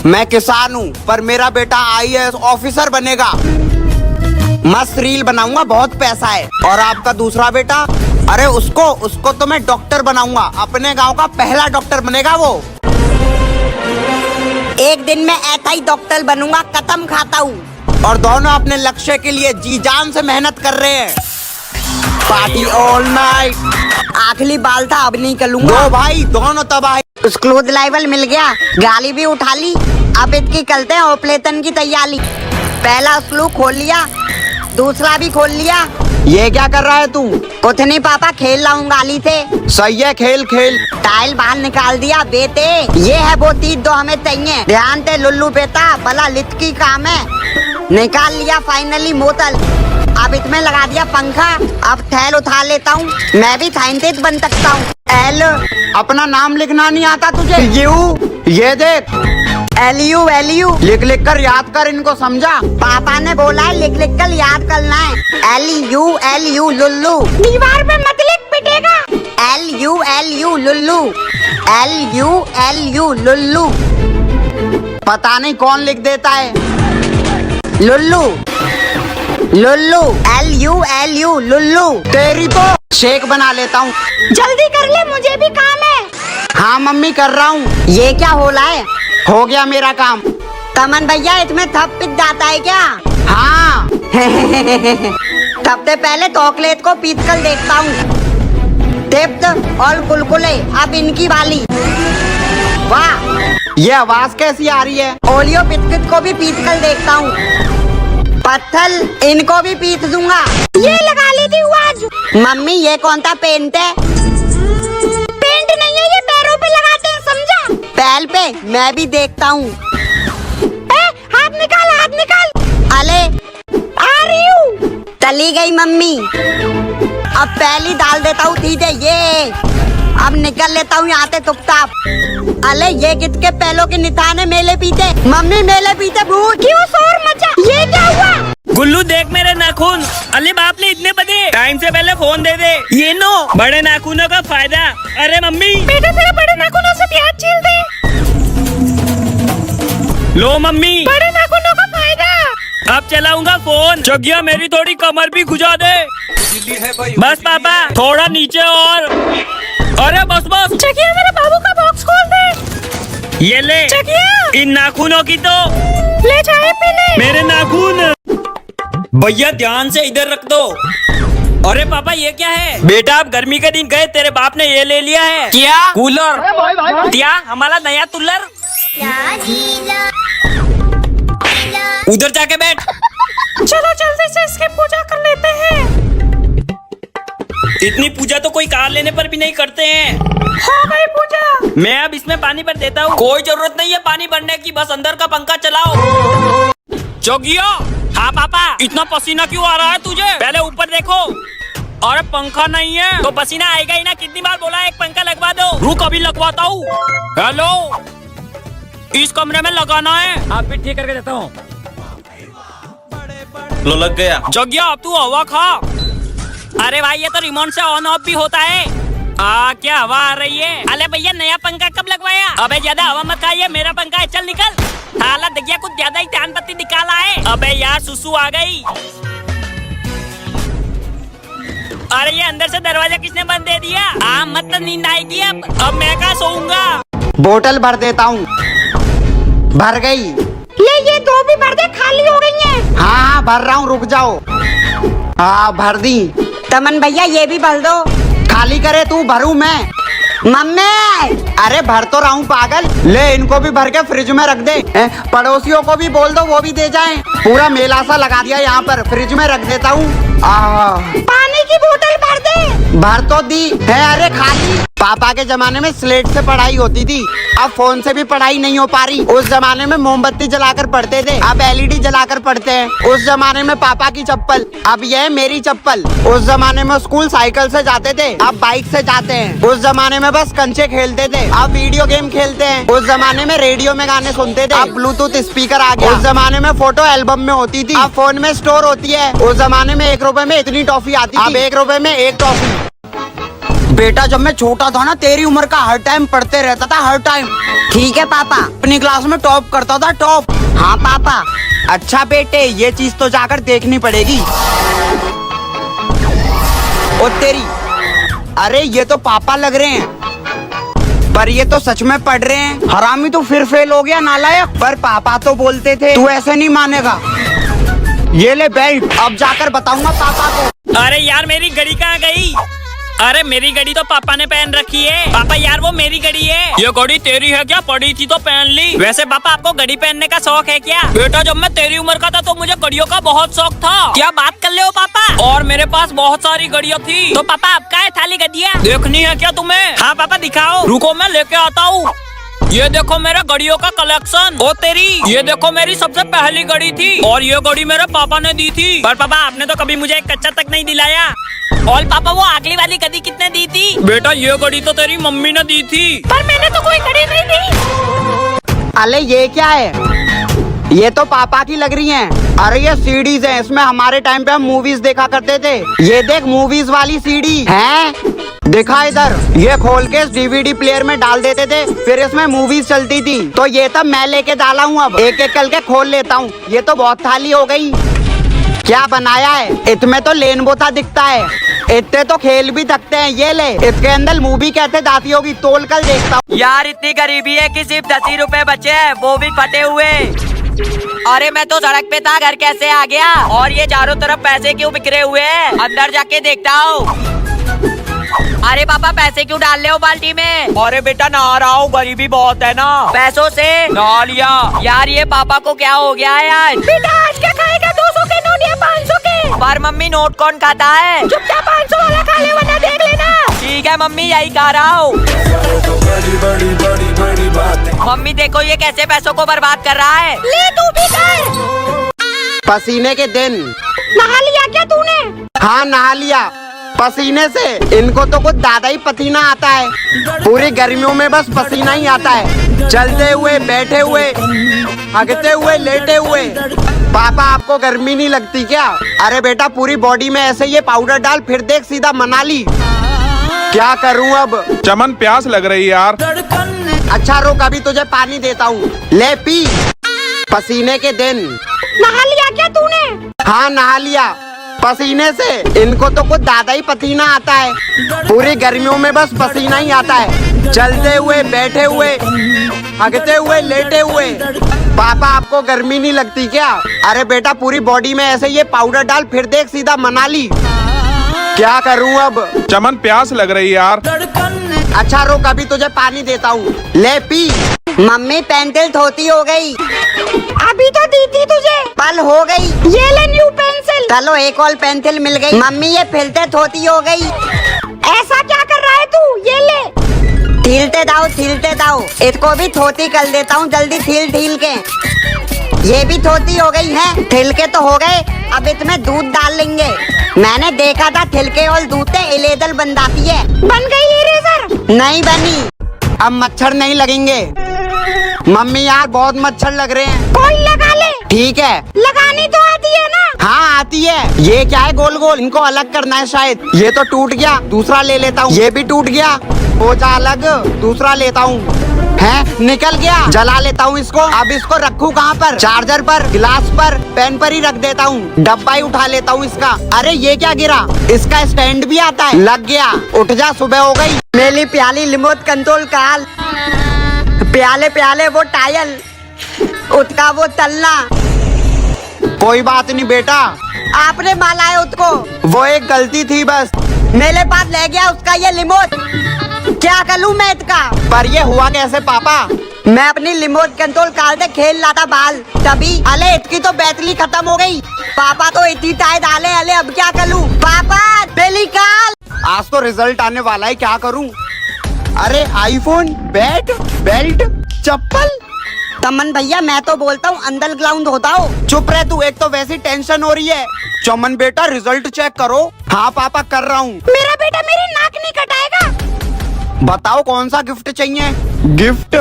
मैं किसान हूँ पर मेरा बेटा IAS ऑफिसर बनेगा। मस्त रील बनाऊंगा, बहुत पैसा है। और आपका दूसरा बेटा, अरे उसको तो मैं डॉक्टर बनाऊंगा, अपने गांव का पहला डॉक्टर बनेगा वो। एक दिन मैं ऐसा ही डॉक्टर बनूंगा, कसम खाता हूँ। और दोनों अपने लक्ष्य के लिए जी जान से मेहनत कर रहे हैं। Party all night. आखिरी बाल था, अब नहीं करूंगा। दो भाई दोनों तबाही। क्लोज लेवल मिल गया, गाली भी उठा ली। अब इसकी करते हैं ऑपरेशन की तैयारी। पहला स्क्रू खोल लिया, दूसरा भी खोल लिया। ये क्या कर रहा है तू? कुछ नहीं पापा, खेल रहा हूँ गाली से। सही है, खेल खेल। टाइल बाहर निकाल दिया बेटे, ये है वो चीज जो हमें चाहिए। ध्यान से लुल्लू बेटा, भला लिट की काम है। निकाल लिया फाइनली मोटल। अब इसमें लगा दिया पंखा। अब थैल उठा लेता हूँ, मैं भी साइंटिस्ट बन सकता हूँ। एल, अपना नाम लिखना नहीं आता तुझे? ये देख, LU लिख लिख कर याद कर, इनको समझा? पापा ने बोला है लिख लिख कर याद करना है। LU Lulu. दीवार पे मत लिख पिटेगा। LU Lulu. LU Lulu. पता नहीं कौन लिख देता है। Lulu LU Lulu. तेरी तो शेक बना लेता हूँ। जल्दी कर ले, मुझे भी काम है। हाँ मम्मी कर रहा हूँ। ये क्या हो रहा है? हो गया मेरा काम। तमन भैया, इसमें थप पिट जाता है क्या? हाँ। सबसे पहले चॉकलेट को पीस कर देखता हूँ। टिप्स और कुलकुले, अब इनकी वाली। वाह, ये आवाज कैसी आ रही है? ओलियो बिस्किट को भी पीस कर देखता हूँ। पत्थर, इनको भी पीस दूंगा। ये लगा लेती हूँ आज। मम्मी, ये कौन सा पेंट है? पेंट नहीं है, ये पैरों पे लगाते हैं, समझा? पैर पे, मैं भी देखता हूँ। हाथ निकाल, हाथ निकाल। अले, आ रही हूँ। चली गई मम्मी। अब पहली डाल देता हूँ सीधे ये। अब निकल लेता हूँ यहाँ से चुपचाप। अले, ये किसके पैलों के निशान है मेले पीछे? मम्मी, मेले पीछे भूत। क्यों शोर मचा? ये क्या हुआ? गुल्लू देख मेरे नाखून। अरे बाप ने इतने बड़े, टाइम से पहले फोन दे दे। ये नो, बड़े नाखूनों का फायदा। अरे मम्मी, बेटा तेरे बड़े नाखूनों से प्याज छील दे। लो मम्मी, बड़े नाखूनों का फायदा। अब चलाऊंगा फोन। जगिया, मेरी थोड़ी कमर भी खुजा दे। बस पापा, थोड़ा नीचे और। अरे बस बस। जगिया, मेरे बाबू का बॉक्स खोल दे। ये ले जगिया, इन नाखूनों की तो ले जाए पीले। मेरे नाखून। भैया ध्यान से इधर रख दो। अरे पापा, ये क्या है? बेटा, आप गर्मी के दिन गए, तेरे बाप ने ये ले लिया है। क्या? कूलर। क्या? हमारा नया कूलर। उधर जाके बैठ। चलो जल्दी से इसकी पूजा कर लेते हैं। इतनी पूजा तो कोई कार लेने पर भी नहीं करते हैं। हो गई पूजा। मैं अब इसमें पानी भर देता हूँ। कोई जरूरत नहीं है पानी भरने की, बस अंदर का पंखा चलाओ। जोगिया। हाँ पापा, इतना पसीना क्यों आ रहा है तुझे? पहले ऊपर देखो। अरे पंखा नहीं है तो पसीना आएगा ही ना। कितनी बार बोला एक पंखा लगवा दो। रुक, अभी लगवाता हूँ। हेलो, इस कमरे में लगाना है। आप भी ठीक करके देता हूँ। लो, लग गया। जोगिया, अब तू हवा खा। अरे भाई, ये तो रिमोट से ऑन ऑफ भी होता है। क्या हवा आ रही है? अरे भैया, नया पंखा कब लगवाया? अबे ज्यादा हवा मत खाइए, मेरा पंखा है, चल निकल। हालत देखिए, कुछ ज्यादा ही ध्यान पत्ती निकाला है। अबे यार, सुसु आ गई। अरे ये अंदर से दरवाजा किसने बंद दे दिया? मत नींद आएगी अब मैं कहाँ सोऊंगा? बोतल भर देता हूँ। भर गई। ये दो भी भर दे, खाली हो गई है। हाँ भर रहा हूँ, रुक जाओ। हाँ भर दी। तमन भैया, ये भी भर दो। खाली करे तू, भरूं मैं? मम्मी, अरे भर तो रहा हूँ पागल। ले, इनको भी भर के फ्रिज में रख दे। पड़ोसियों को भी बोल दो, वो भी दे जाएं। पूरा मेला सा लगा दिया यहाँ पर, फ्रिज में रख देता हूँ। पानी की बोतल भर दे। भर तो दी है। अरे खाली। पापा के जमाने में स्लेट से पढ़ाई होती थी, अब फोन से भी पढ़ाई नहीं हो पा रही। उस जमाने में मोमबत्ती जलाकर पढ़ते थे, अब LED जलाकर पढ़ते हैं। उस जमाने में पापा की चप्पल, अब यह मेरी चप्पल। उस जमाने में स्कूल साइकिल से जाते थे, अब बाइक से जाते हैं। उस जमाने में बस कंचे खेलते थे, अब वीडियो गेम खेलते हैं। उस जमाने में रेडियो में गाने सुनते थे, अब ब्लूटूथ स्पीकर आ गया। उस जमाने में फोटो एल्बम में होती थी, अब फोन में स्टोर होती है। उस जमाने में 1 रुपए में इतनी टॉफी आती थी, अब 1 रुपए में 1 टॉफी। बेटा जब मैं छोटा था ना, तेरी उम्र का हर टाइम पढ़ते रहता था, हर टाइम। ठीक है पापा। अपनी क्लास में टॉप करता था, टॉप। हाँ पापा। अच्छा बेटे, ये चीज तो जाकर देखनी पड़ेगी। ओ तेरी, अरे ये तो पापा लग रहे हैं, पर ये तो सच में पढ़ रहे हैं। हरामी तू फिर फेल हो गया नालायक। पर पापा तो बोलते थे, तू ऐसे नहीं मानेगा। ये ले बेल्ट, अब जाकर बताऊंगा पापा को। अरे यार मेरी घड़ी कहाँ गई? अरे मेरी घड़ी तो पापा ने पहन रखी है। पापा यार वो मेरी घड़ी है। ये घड़ी तेरी है क्या? पड़ी थी तो पहन ली। वैसे पापा आपको घड़ी पहनने का शौक है क्या? बेटा जब मैं तेरी उम्र का था तो मुझे घड़ियों का बहुत शौक था। क्या बात कर ले हो पापा? और मेरे पास बहुत सारी घड़ियाँ थी। तो पापा आपका है थाली गदिया? देखनी है क्या तुम्हें? हाँ पापा दिखाओ। रुको मैं लेके आता हूँ। ये देखो मेरा घड़ियों का कलेक्शन। ओ तेरी, ये देखो मेरी सबसे पहली घड़ी थी और ये घड़ी मेरे पापा ने दी थी। पर पापा आपने तो कभी मुझे एक कच्चा तक नहीं दिलाया। और पापा वो अगली वाली घड़ी कितने दी थी? बेटा ये घड़ी तो तेरी मम्मी ने दी थी। पर मैंने तो कोई घड़ी नहीं दी। अरे ये क्या है? ये तो पापा की लग रही हैं। अरे ये सीडीज हैं, इसमें हमारे टाइम पे हम मूवीज देखा करते थे। ये देख मूवीज वाली सीडी है, देखा इधर। ये खोल के इस डीवीडी प्लेयर में डाल देते थे, फिर इसमें मूवीज चलती थी। तो ये तब मैं लेके डाला हूँ, अब एक एक करके खोल लेता हूँ। ये तो बहुत थाली हो गई। क्या बनाया है? इसमें तो लेनबोता दिखता है, इतने तो खेल भी सकते हैं। ये ले, इसके अंदर मूवी कैसे जाती होगी, तोल कर देखता हूँ। यार इतनी गरीबी है कि सिर्फ 10 ही रुपए बचे हैं, वो भी फटे हुए। अरे मैं तो सड़क पे था, घर कैसे आ गया? और ये चारों तरफ पैसे क्यों बिखरे हुए हैं? अंदर जाके देखता हूँ। अरे पापा पैसे क्यों डाल रहे हो बाल्टी में? अरे बेटा नहा रहा हूँ, गरीबी बहुत है ना। पैसों से नहा लिया। यार ये पापा को क्या हो गया है आज? बेटा आज क्या खाएगा? 200 के नोट या 500 के? पर मम्मी नोट कौन खाता है? चुपचाप 500 वाला खा ले, वरना देख लेना। ठीक है मम्मी, यही खा रहा हूँ। मम्मी देखो ये कैसे पैसों को बर्बाद कर रहा है। ले तू भी कर। पसीने के दिन। नहा लिया क्या तूने? हाँ नहा लिया, पसीने से। इनको तो कुछ ज्यादा ही पसीना आता है, पूरी गर्मियों में बस पसीना ही आता है। चलते हुए, बैठे हुए, हगते हुए, लेटे हुए। पापा आपको गर्मी नहीं लगती क्या? अरे बेटा पूरी बॉडी में ऐसे ये पाउडर डाल, फिर देख सीधा मनाली। क्या करूं अब? चमन प्यास लग रही है यार। अच्छा रुक, अभी तुझे पानी देता हूँ, ले पी। पसीने के दिन। नहा लिया क्या तूने? हाँ नहा लिया, पसीने से। इनको तो कुछ ज्यादा ही पसीना आता है, पूरी गर्मियों में बस पसीना ही आता है। चलते हुए, बैठे हुए, हगते हुए, लेटे हुए। पापा आपको गर्मी नहीं लगती क्या? अरे बेटा पूरी बॉडी में ऐसे ये पाउडर डाल, फिर देख सीधा मनाली। क्या करूं अब? चमन प्यास लग रही है यार। अच्छा रुक, अभी तुझे पानी देता हूँ, ले पी। मम्मी पेंसिल धोती हो गई। अभी तो दी थी तुझे, पल हो गई। ये ले न्यू पेंसिल। चलो एक और पेंसिल मिल गई। मम्मी ये फिलते धोती हो गई। ऐसा क्या कर रहा है तू? ये ले, ठीलते दाओ, ठीलते दाओ। इसको भी धोती कर देता हूँ, जल्दी ठील ठील के। ये भी धोती हो गई है, छिलके तो हो गए। अब इसमें दूध डाल लेंगे। मैंने देखा था छिलके और दूध से इलेदल बन जाती है। बन गई इरेजर? नहीं बनी। अब मच्छर नहीं लगेंगे। मम्मी यार बहुत मच्छर लग रहे हैं। कोई लगा ले। ठीक है, लगानी तो आती है ना? हाँ आती है। ये क्या है गोल गोल, इनको अलग करना है शायद। ये तो टूट गया, दूसरा ले लेता हूँ। ये भी टूट गया, हो जा अलग, दूसरा लेता हूँ। है निकल गया, जला लेता हूँ इसको। अब इसको रखूँ कहाँ पर? चार्जर पर, गिलास पर, पेन पर ही रख देता हूँ। डब्बा ही उठा लेता हूँ इसका। अरे ये क्या गिरा? इसका स्टैंड भी आता है। लग गया, उठ जा, सुबह हो गई। मेरी प्याली रिमोट कंट्रोल कार, प्याले प्याले वो टायल, उसका वो तलना। कोई बात नहीं बेटा, आपने माला है उसको। वो एक गलती थी बस। मेरे पास ले गया उसका ये रिमोट। क्या करूं मैं इसका? पर ये हुआ कैसे पापा? मैं अपनी रिमोट कंट्रोल कार से खेल रहा था बाल, तभी अले इसकी तो बैटरी खत्म हो गई। पापा तो इतनी टाइट डाले, अले अब क्या करूं? पापा बेली काल। आज तो रिजल्ट आने वाला है, क्या करूं? अरे आईफोन, बैट, बेल्ट, चप्पल। तमन भैया मैं तो बोलता हूँ अंडरग्राउंड होता हो। चुप रह तू, एक तो वैसी टेंशन हो रही है। चमन बेटा रिजल्ट चेक करो। हाँ पापा कर रहा हूँ। मेरा बेटा मेरी नाक नहीं कटाएगा। बताओ कौन सा गिफ्ट चाहिए? गिफ्ट?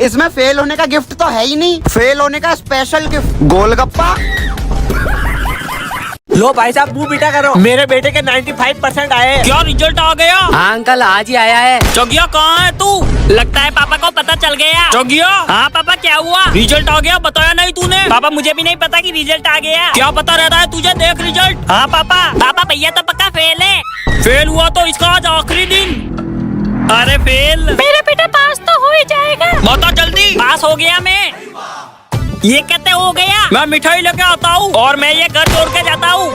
इसमें फेल होने का गिफ्ट तो है ही नहीं। फेल होने का स्पेशल गिफ्ट, गोलगप्पा। लो भाई साहब मुंह बीटा करो, मेरे बेटे के 95% आए। क्या रिजल्ट आ गया? हाँ अंकल आज ही आया है। जोगिया कहाँ है तू? लगता है पापा को पता चल गया। जोगिया, हाँ पापा क्या हुआ? रिजल्ट आ गया, बताया नहीं तूने? पापा मुझे भी नहीं पता कि रिजल्ट आ गया। क्या पता रहता है तुझे? देख रिजल्ट। हाँ पापा। पापा भैया तो पक्का फेल है। फेल हुआ तो इसका आज आखिरी दिन। अरे फेल। मेरा बेटा पास तो हो ही जाएगा। बता जल्दी। पास हो गया मैं। ये कहते हो गया? मैं मिठाई लेके आता हूँ और मैं ये घर छोड़ के जाता हूँ।